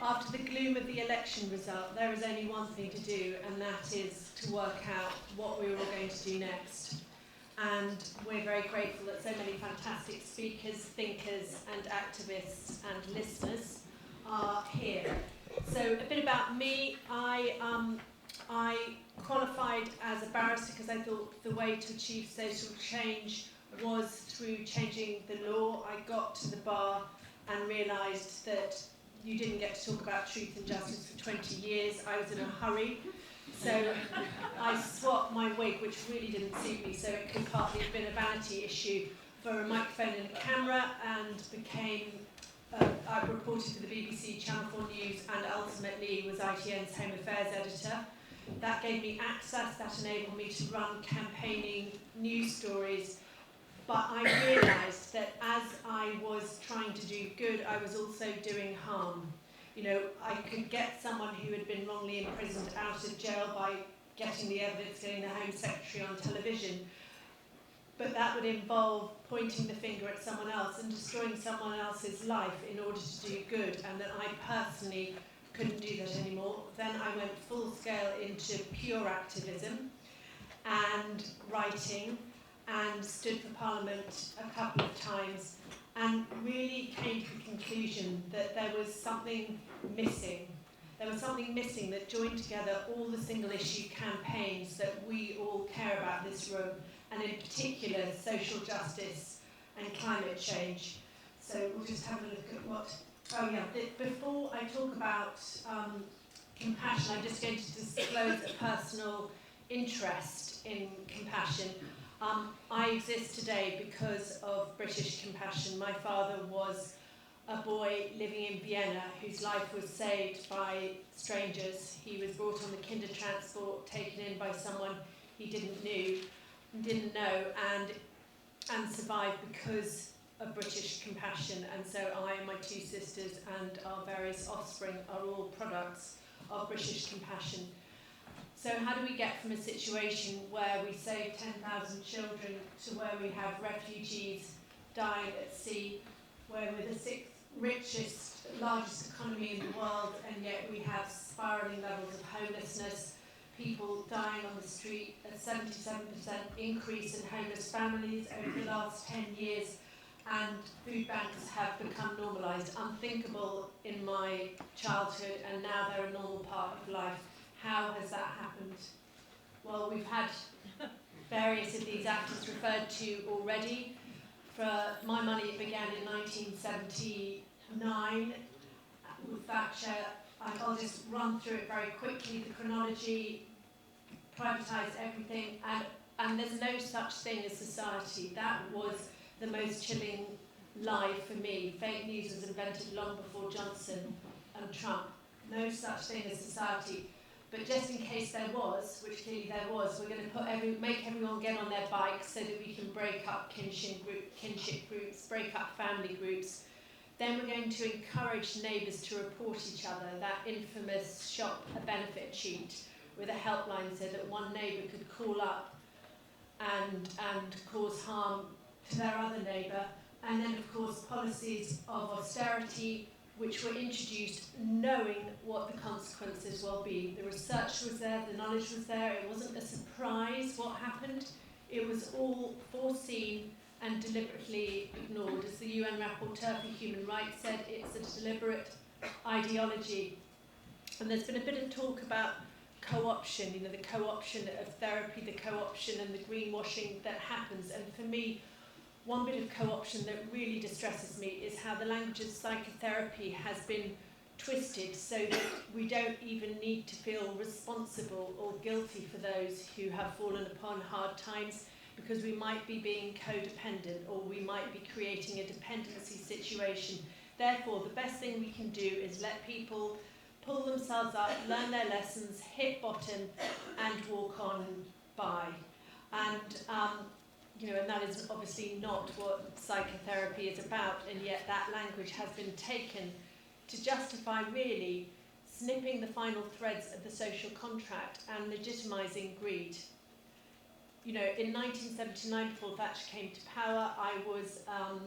After the gloom of the election result, there is only one thing to do, and that is to work out what we're all going to do next. And we're very grateful that so many fantastic speakers, thinkers and activists and listeners are here. So a bit about me. I qualified as a barrister because I thought the way to achieve social change was through changing the law. I got to the bar and realised that you didn't get to talk about truth and justice for 20 years. I was in a hurry. So I swapped my wig, which really didn't suit me, so it could partly have been a vanity issue, for a microphone and a camera, and I reported for the BBC Channel 4 News, and ultimately was ITN's Home Affairs editor. That gave me access, that enabled me to run campaigning news stories. But I realised that as I was trying to do good, I was also doing harm. You know, I could get someone who had been wrongly imprisoned out of jail by getting the evidence, getting the Home Secretary on television. But that would involve pointing the finger at someone else and destroying someone else's life in order to do good, and that I personally couldn't do that anymore. Then I went full scale into pure activism and writing, and stood for Parliament a couple of times, and really came to the conclusion that there was something missing. There was something missing that joined together all the single issue campaigns that we all care about in this room, and in particular social justice and climate change. So we'll just have a look at what... Oh yeah, before I talk about compassion, I'm just going to disclose a personal interest in compassion. I exist today because of British compassion. My father was a boy living in Vienna whose life was saved by strangers. He was brought on the kinder transport, taken in by someone he didn't know, and survived because of British compassion. And so I and my two sisters and our various offspring are all products of British compassion. So how do we get from a situation where we save 10,000 children to where we have refugees dying at sea, where we're the sixth richest, largest economy in the world, and yet we have spiralling levels of homelessness, people dying on the street, a 77% increase in homeless families over the last 10 years, and food banks have become normalised, unthinkable in my childhood, and now they're a normal part of life. How has that happened? Well, we've had various of these actors referred to already. For my money, it began in 1979 with Thatcher. I'll just run through it very quickly. The chronology, privatised everything, and there's no such thing as society. That was the most chilling lie for me. Fake news was invented long before Johnson and Trump. No such thing as society. But just in case there was, which clearly there was, we're going to make everyone get on their bikes so that we can break up kinship groups, break up family groups. Then we're going to encourage neighbours to report each other, that infamous shop a benefit sheet with a helpline so that one neighbour could call up and cause harm to their other neighbour. And then, of course, policies of austerity, which were introduced knowing what the consequences will be. The research was there, the knowledge was there, it wasn't a surprise what happened, it was all foreseen and deliberately ignored. As the UN Rapporteur for Human Rights said, it's a deliberate ideology. And there's been a bit of talk about co-option, you know, the co-option of therapy, the co-option and the greenwashing that happens. And for me, one bit of co-option that really distresses me is how the language of psychotherapy has been twisted so that we don't even need to feel responsible or guilty for those who have fallen upon hard times, because we might be being codependent or we might be creating a dependency situation. Therefore, the best thing we can do is let people pull themselves up, learn their lessons, hit bottom, and walk on by. And and that is obviously not what psychotherapy is about, and yet that language has been taken to justify really snipping the final threads of the social contract and legitimising greed. You know, in 1979, before Thatcher came to power, I was a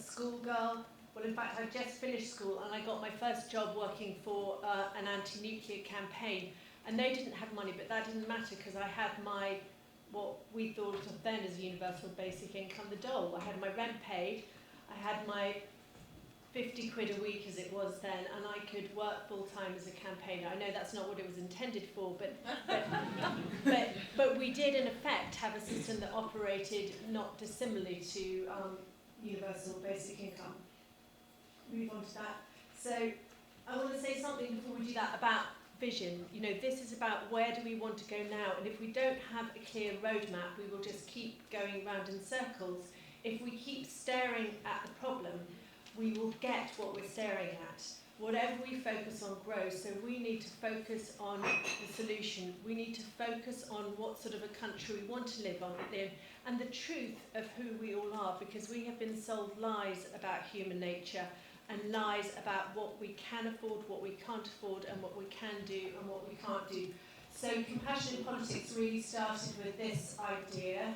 schoolgirl. Well, in fact, I just finished school and I got my first job working for an anti-nuclear campaign, and they didn't have money, but that didn't matter because I had my, what we thought of then as universal basic income, the dole. I had my rent paid, I had my 50 quid a week as it was then, and I could work full time as a campaigner. I know that's not what it was intended for, but we did in effect have a system that operated not dissimilarly to universal basic income. Move on to that. So I want to say something before we do that about vision. You know, this is about where do we want to go now, and if we don't have a clear roadmap, we will just keep going round in circles. If we keep staring at the problem, we will get what we're staring at. Whatever we focus on grows, so we need to focus on the solution. We need to focus on what sort of a country we want to live in, and the truth of who we all are, because we have been sold lies about human nature and lies about what we can afford, what we can't afford, and what we can do and what we can't do. So compassion in politics really started with this idea.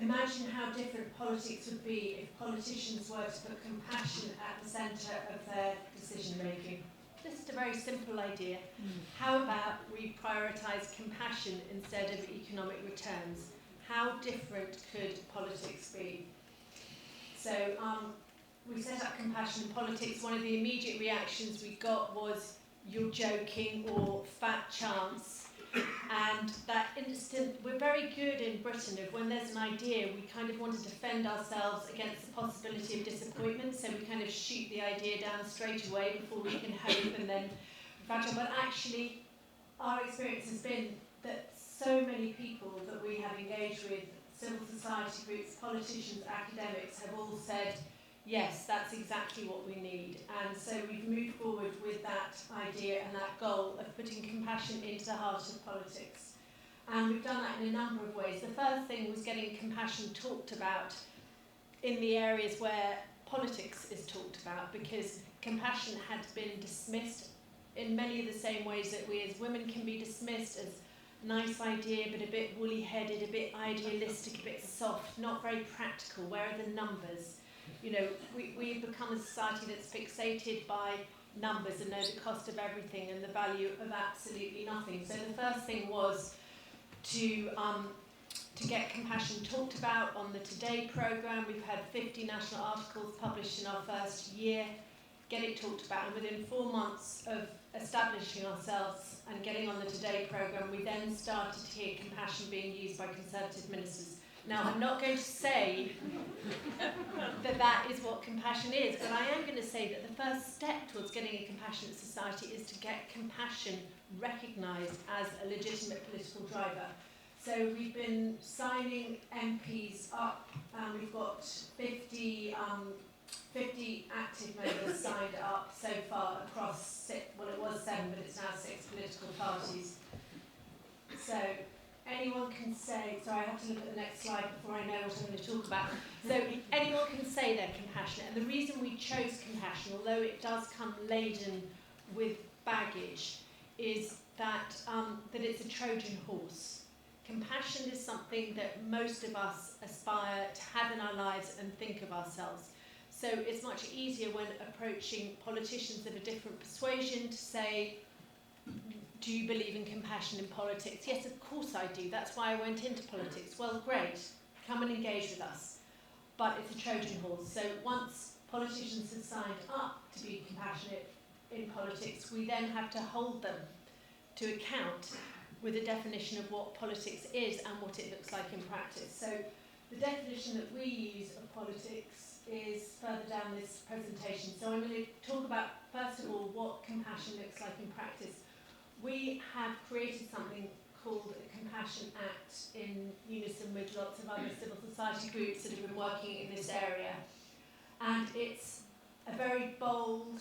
Imagine how different politics would be if politicians were to put compassion at the centre of their decision making. Just a very simple idea. How about we prioritise compassion instead of economic returns? How different could politics be? So we set up compassion in politics. One of the immediate reactions we got was, "You're joking," or "fat chance." And that instant, we're very good in Britain of when there's an idea, we kind of want to defend ourselves against the possibility of disappointment, so we kind of shoot the idea down straight away before we can hope and then fragile. But actually, our experience has been that so many people that we have engaged with, civil society groups, politicians, academics, have all said, yes, that's exactly what we need. And so we've moved forward with that idea and that goal of putting compassion into the heart of politics. And we've done that in a number of ways. The first thing was getting compassion talked about in the areas where politics is talked about, because compassion had been dismissed in many of the same ways that we as women can be dismissed as nice idea, but a bit woolly-headed, a bit idealistic, a bit soft, not very practical. Where are the numbers? You know, we've become a society that's fixated by numbers and know the cost of everything and the value of absolutely nothing. So the first thing was to get compassion talked about on the Today programme. We've had 50 national articles published in our first year. Get it talked about, and within 4 months of establishing ourselves and getting on the Today programme, we then started to hear compassion being used by Conservative ministers. Now, I'm not going to say that that is what compassion is, but I am going to say that the first step towards getting a compassionate society is to get compassion recognised as a legitimate political driver. So we've been signing MPs up, and we've got 50 active members signed up so far across 6, well it was 7, but it's now 6 political parties. So anyone can say, sorry, I have to look at the next slide before I know what I'm going to talk about. So anyone can say they're compassionate, and the reason we chose compassion, although it does come laden with baggage, is that it's a Trojan horse. Compassion is something that most of us aspire to have in our lives and think of ourselves. So it's much easier when approaching politicians of a different persuasion to say, do you believe in compassion in politics? Yes, of course I do. That's why I went into politics. Well, great. Come and engage with us. But it's a Trojan horse. So once politicians have signed up to be compassionate in politics, we then have to hold them to account with a definition of what politics is and what it looks like in practice. So the definition that we use of politics is further down this presentation. So I'm going to talk about, first of all, what compassion looks like in practice. We have created something called a Compassion Act in unison with lots of other civil society groups that have been working in this area. And it's a very bold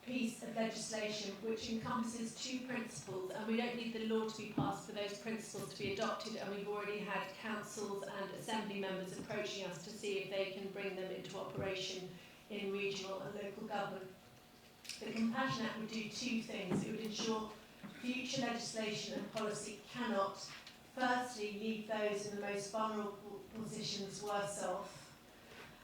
piece of legislation which encompasses 2 principles, and we don't need the law to be passed for those principles to be adopted, and we've already had councils and assembly members approaching us to see if they can bring them into operation in regional and local government. The Compassion Act would do 2 things. It would ensure future legislation and policy cannot, firstly, leave those in the most vulnerable positions worse off,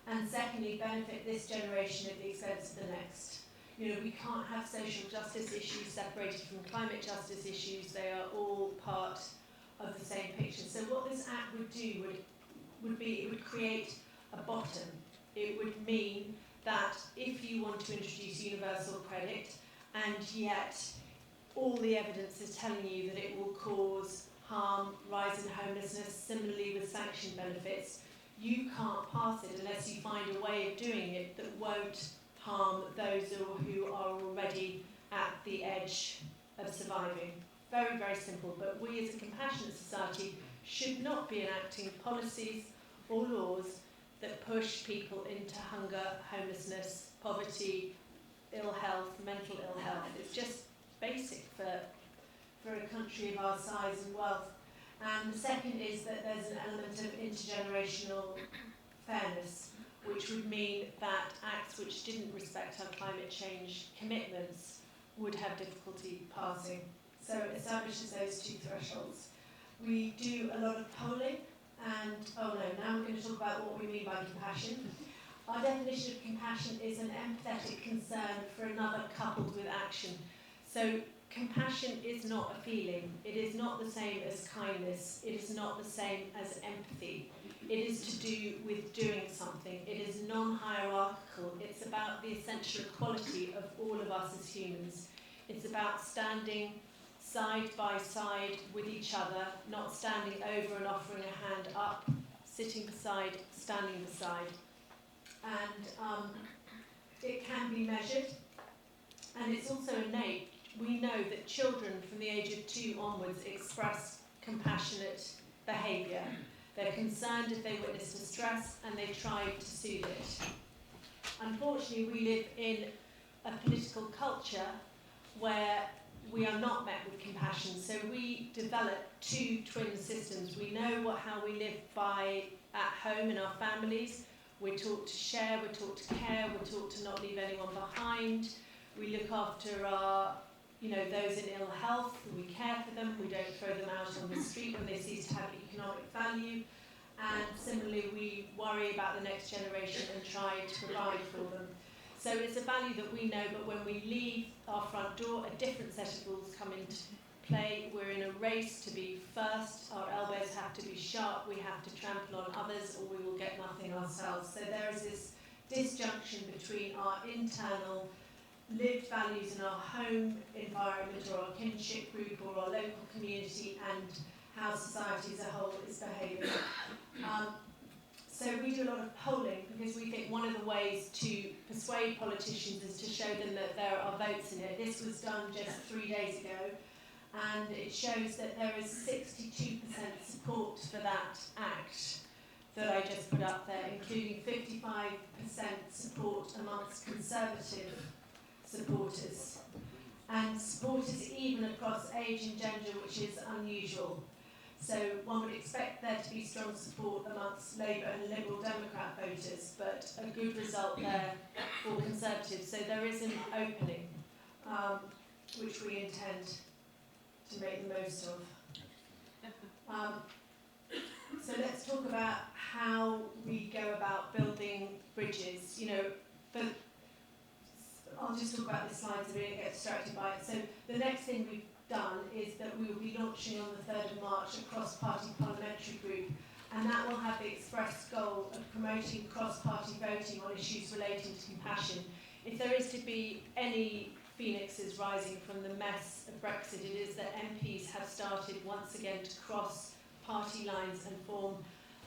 and secondly, benefit this generation at the expense of the next. You know, we can't have social justice issues separated from climate justice issues. They are all part of the same picture. So what this Act would do would be, it would create a bottom. It would mean that if you want to introduce universal credit, and yet all the evidence is telling you that it will cause harm, rise in homelessness, similarly with sanction benefits, you can't pass it unless you find a way of doing it that won't harm those who are already at the edge of surviving. Very, very simple, but we as a compassionate society should not be enacting policies or laws that push people into hunger, homelessness, poverty, ill health, mental ill health. It's just basic for a country of our size and wealth. And the second is that there's an element of intergenerational fairness, which would mean that acts which didn't respect our climate change commitments would have difficulty passing. So it establishes those two thresholds. We do a lot of polling, and now we're going to talk about what we mean by compassion. Our definition of compassion is an empathetic concern for another coupled with action. So compassion is not a feeling. It is not the same as kindness. It is not the same as empathy. It is to do with doing something. It is non-hierarchical. It's about the essential equality of all of us as humans. It's about standing side by side with each other, not standing over and offering a hand up, sitting beside, standing beside. And it can be measured, and it's also innate. We know that children from the age of 2 onwards express compassionate behaviour. They're concerned if they witness distress, and they try to soothe it. Unfortunately, we live in a political culture where we are not met with compassion. So we develop 2 twin systems. We know how we live by at home in our families. We're taught to share, we're taught to care, we're taught to not leave anyone behind. We look after our, those in ill health, we care for them, we don't throw them out on the street when they cease to have economic value. And similarly, we worry about the next generation and try to provide for them. So it's a value that we know, but when we leave our front door, a different set of rules come into play. We're in a race to be first. Our elbows have to be sharp. We have to trample on others, or we will get nothing ourselves. So there is this disjunction between our internal lived values in our home environment or our kinship group or our local community and how society as a whole is behaving. So we do a lot of polling because we think one of the ways to persuade politicians is to show them that there are votes in it. This was done just 3 days ago, and it shows that there is 62% support for that act that I just put up there, including 55% support amongst Conservative supporters, and supporters even across age and gender, which is unusual. So one would expect there to be strong support amongst Labour and Liberal Democrat voters, but a good result there for Conservatives. So there is an opening, which we intend to make the most of. So let's talk about how we go about building bridges. I'll just talk about this slide so we don't get distracted by it. So the next thing we've done is that we will be launching on the 3rd of March a cross-party parliamentary group, and that will have the express goal of promoting cross-party voting on issues relating to compassion. If there is to be any phoenixes rising from the mess of Brexit, it is that MPs have started once again to cross party lines and form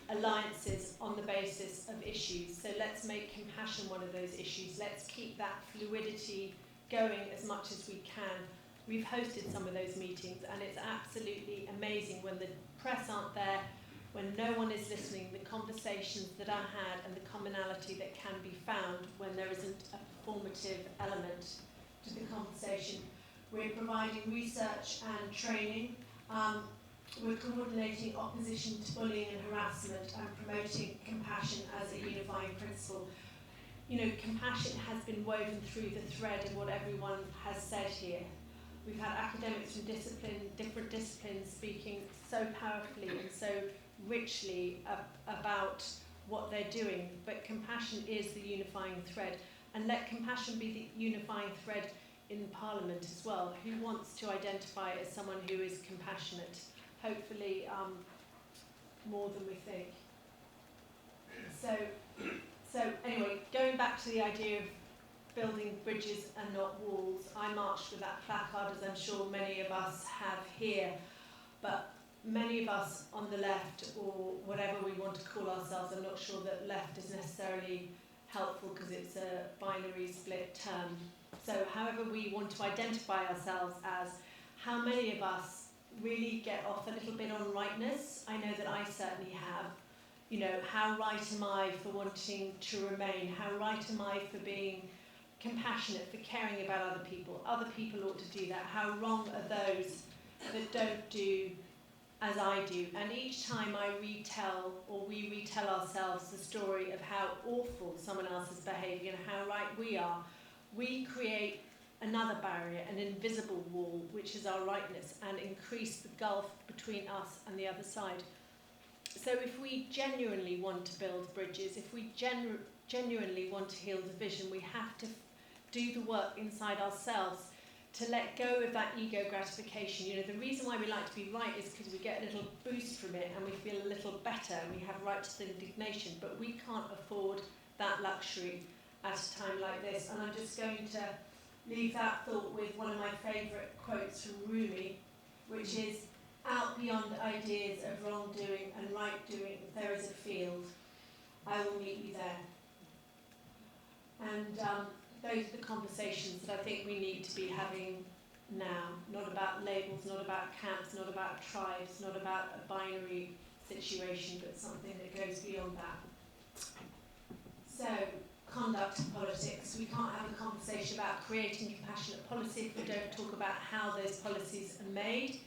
alliances on the basis of issues. So let's make compassion one of those issues. Let's keep that fluidity going as much as we can. We've hosted some of those meetings, and it's absolutely amazing when the press aren't there, when no one is listening, the conversations that are had and the commonality that can be found when there isn't a performative element to the conversation. We're providing research and training. We're coordinating opposition to bullying and harassment and promoting compassion as a unifying principle. Compassion has been woven through the thread of what everyone has said here. We've had academics from different disciplines speaking so powerfully and so richly about what they're doing, but compassion is the unifying thread. And let compassion be the unifying thread in Parliament as well. Who wants to identify as someone who is compassionate? Hopefully more than we think. So anyway, going back to the idea of building bridges and not walls, I marched with that placard, as I'm sure many of us have here, but many of us on the left, or whatever we want to call ourselves, I'm not sure that left is necessarily helpful because it's a binary split term. So however we want to identify ourselves as, how many of us really get off a little bit on rightness? I know that I certainly have. You know, how right am I for wanting to remain? How right am I for being compassionate, for caring about other people? Other people ought to do that. How wrong are those that don't do as I do? And each time I retell, or we retell ourselves the story of how awful someone else is behaving and how right we are, we create another barrier, an invisible wall, which is our rightness, and increase the gulf between us and the other side. So if we genuinely want to build bridges, if we genuinely want to heal division, we have to do the work inside ourselves to let go of that ego gratification. You know, the reason why we like to be right is because we get a little boost from it and we feel a little better and we have righteous indignation, but we can't afford that luxury at a time like this. And I'm just going to leave that thought with one of my favourite quotes from Rumi, which is, "Out beyond ideas of wrongdoing and right doing, there is a field. I will meet you there." And those are the conversations that I think we need to be having now. Not about labels, not about camps, not about tribes, not about a binary situation, but something that goes beyond that. So, conduct and politics. We can't have a conversation about creating compassionate policy if we don't talk about how those policies are made.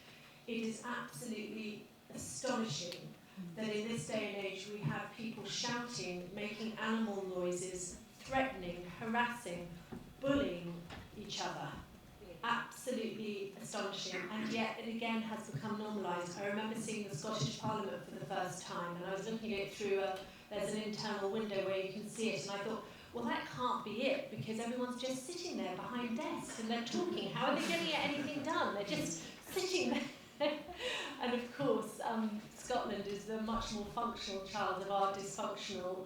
It is absolutely astonishing that in this day and age we have people shouting, making animal noises, threatening, harassing, bullying each other. Absolutely astonishing. And yet it again has become normalised. I remember seeing the Scottish Parliament for the first time, and I was looking at it through there's an internal window where you can see it, and I thought, well, that can't be it, because everyone's just sitting there behind desks and they're talking. How are they going to get anything done? They're just sitting there. And of course, Scotland is the much more functional child of our dysfunctional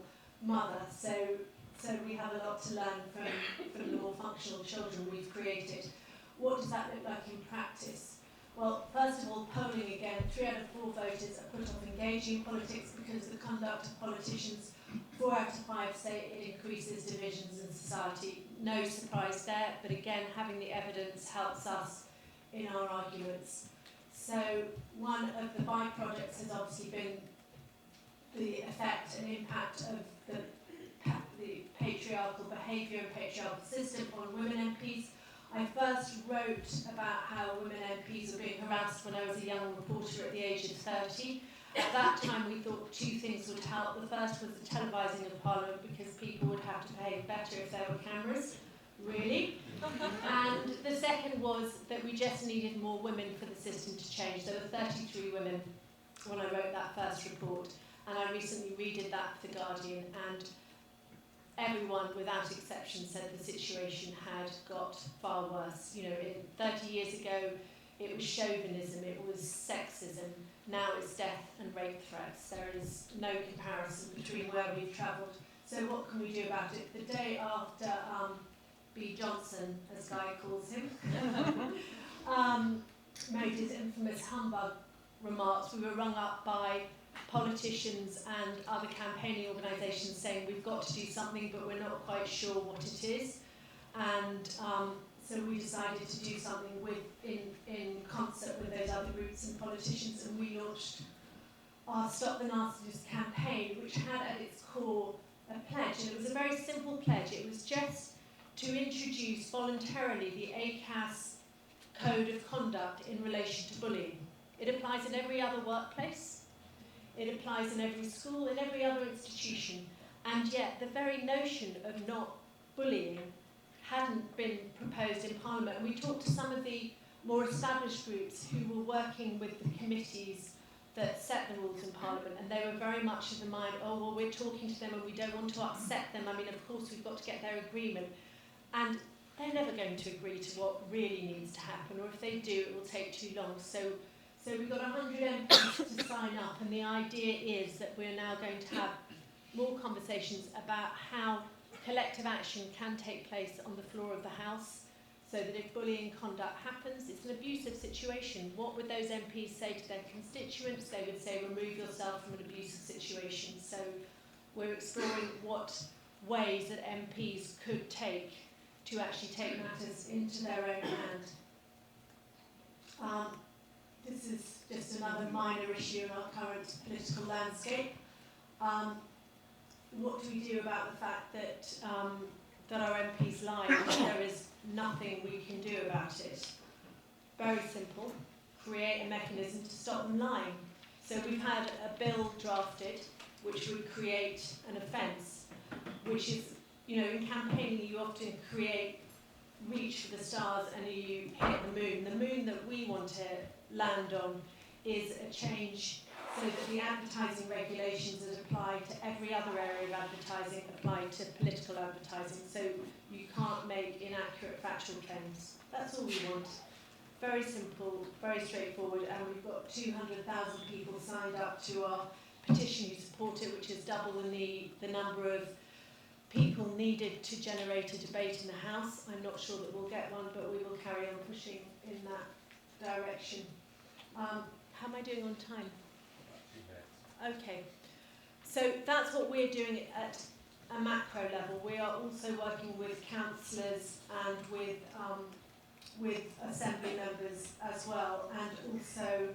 mother, so we have a lot to learn from the more functional children we've created. What does that look like in practice? Well, first of all, polling again. 3 out of 4 voters are put off engaging in politics because of the conduct of politicians. 4 out of 5 say it increases divisions in society. No surprise there, but again, having the evidence helps us in our arguments. So one of the byproducts has obviously been the effect and impact of the patriarchal behaviour and patriarchal system on women MPs. I first wrote about how women MPs were being harassed when I was a young reporter at the age of 30. At that time we thought 2 things would help. The first was the televising of Parliament, because people would have to behave better if there were cameras. Really? And the second was that we just needed more women for the system to change. There were 33 women when I wrote that first report, and I recently redid that for The Guardian, and everyone without exception said the situation had got far worse. You know, 30 years ago it was chauvinism, it was sexism, now it's death and rape threats. There is no comparison between where we've travelled. So what can we do about it? The day after B. Johnson, as Guy calls him, made his infamous humbug remarks, we were rung up by politicians and other campaigning organisations saying we've got to do something, but we're not quite sure what it is. And so we decided to do something in concert with those other groups and politicians, and we launched our Stop the Nastiness campaign, which had at its core a pledge, and it was a very simple pledge. It was just to introduce voluntarily the ACAS code of conduct in relation to bullying. It applies in every other workplace, it applies in every school, in every other institution, and yet the very notion of not bullying hadn't been proposed in Parliament. And we talked to some of the more established groups who were working with the committees that set the rules in Parliament, and they were very much of the mind, oh, well, we're talking to them and we don't want to upset them. I mean, of course, we've got to get their agreement. And they're never going to agree to what really needs to happen, or if they do, it will take too long. So we've got 100 MPs to sign up, and the idea is that we're now going to have more conversations about how collective action can take place on the floor of the House, so that if bullying conduct happens, it's an abusive situation. What would those MPs say to their constituents? They would say, remove yourself from an abusive situation. So we're exploring what ways that MPs could take to actually take matters into their own hand. This is just another minor issue in our current political landscape. What do we do about the fact that that our MPs lie and there is nothing we can do about it? Very simple. Create a mechanism to stop them lying. So we've had a bill drafted which would create an offence, which is, you know, in campaigning you often create reach for the stars and you hit the moon. The moon that we want to land on is a change so that the advertising regulations that apply to every other area of advertising apply to political advertising. So you can't make inaccurate factual claims. That's all we want. Very simple, very straightforward, and we've got 200,000 people signed up to our petition who support it, which is double the number of people needed to generate a debate in the House. I'm not sure that we'll get one, but we will carry on pushing in that direction. How am I doing on time? Okay. So that's what we're doing at a macro level. We are also working with councillors and with assembly members as well, and also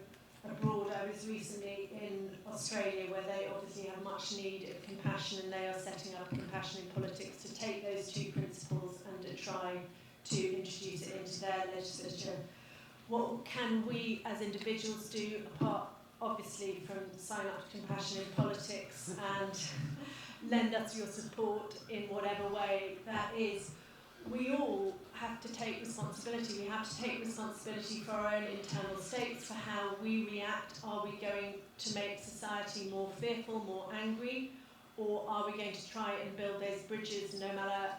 abroad. I was recently in Australia, where they obviously have much need of compassion, and they are setting up Compassion in Politics to take those two principles and to try to introduce it into their legislature. What can we as individuals do, apart obviously from sign up to Compassion in Politics and lend us your support in whatever way that is? We all have to take responsibility. We have to take responsibility for our own internal states, for how we react. Are we going to make society more fearful, more angry, or are we going to try and build those bridges no matter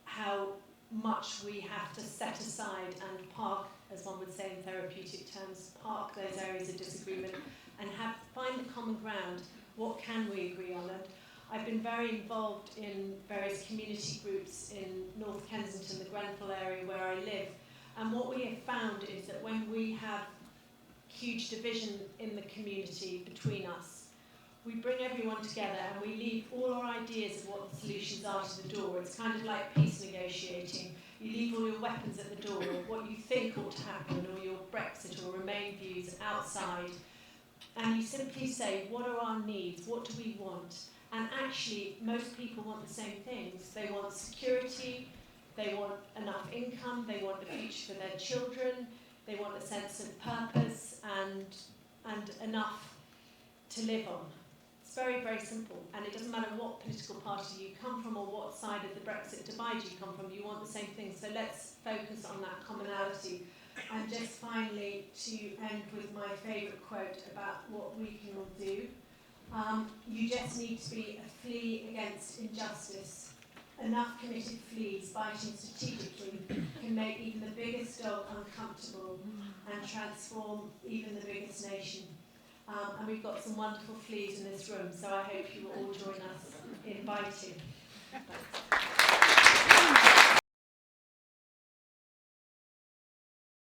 how much we have to set aside and park, as one would say in therapeutic terms, park those areas of disagreement and find the common ground? What can we agree on? And I've been very involved in various community groups in North Kensington, the Grenfell area where I live. And what we have found is that when we have huge division in the community between us, we bring everyone together and we leave all our ideas of what the solutions are to the door. It's kind of like peace negotiating. You leave all your weapons at the door, what you think ought to happen, or your Brexit or Remain views outside. And you simply say, what are our needs? What do we want? And actually, most people want the same things. They want security, they want enough income, they want a future for their children, they want a sense of purpose and enough to live on. It's very, very simple. And it doesn't matter what political party you come from or what side of the Brexit divide you come from, you want the same thing. So let's focus on that commonality. And just finally, to end with my favourite quote about what we can all do. You just need to be a flea against injustice. Enough committed fleas biting strategically can make even the biggest dog uncomfortable and transform even the biggest nation. And we've got some wonderful fleas in this room, so I hope you will all join us in biting. Thanks.